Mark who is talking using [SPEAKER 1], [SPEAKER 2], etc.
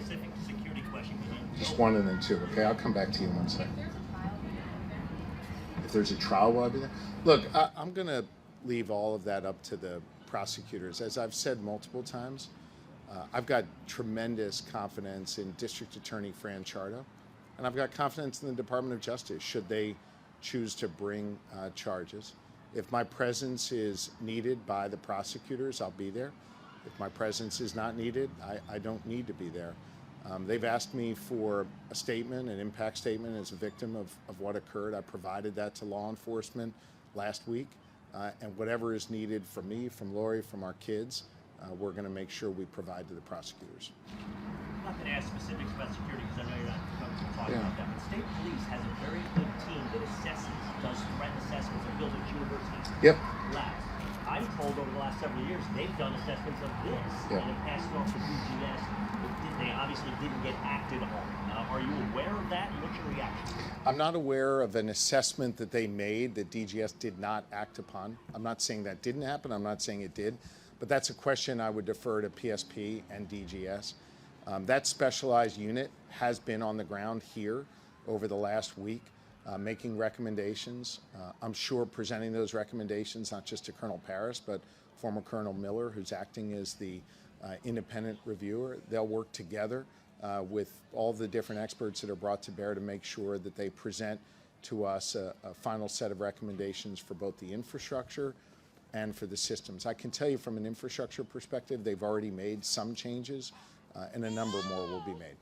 [SPEAKER 1] specific security question.
[SPEAKER 2] Just one and then two. Okay, I'll come back to you in 1 second. If there's a trial, will I be there? Look, I'm going to leave all of that up to the prosecutors. As I've said multiple times, I've got tremendous confidence in District Attorney Fran Chardo, and I've got confidence in the Department of Justice should they choose to bring charges. If my presence is needed by the prosecutors, I'll be there. If my presence is not needed, I don't need to be there. They've asked me for a statement, an impact statement as a victim of what occurred. I provided that to law enforcement last week. And whatever is needed from me, from Lori, from our kids, we're going to make sure we provide to the prosecutors.
[SPEAKER 1] I'm not going to ask specifics about security because I know you're not comfortable talking about that, but state police has a very good team that does threat assessments and builds university labs. I'm told over the last several years they've done assessments of this and have passed it off to DGS. They obviously didn't get acted on. Are you aware of that? What's your reaction?
[SPEAKER 2] I'm not aware of an assessment that they made that DGS did not act upon. I'm not saying that didn't happen. I'm not saying it did. But that's a question I would defer to PSP and DGS. That specialized unit has been on the ground here over the last week, making recommendations. I'm sure presenting those recommendations not just to Colonel Paris, but former Colonel Miller, who's acting as the independent reviewer. They'll work together with all the different experts that are brought to bear to make sure that they present to us a final set of recommendations for both the infrastructure and for the systems. I can tell you from an infrastructure perspective, they've already made some changes and a number more will be made.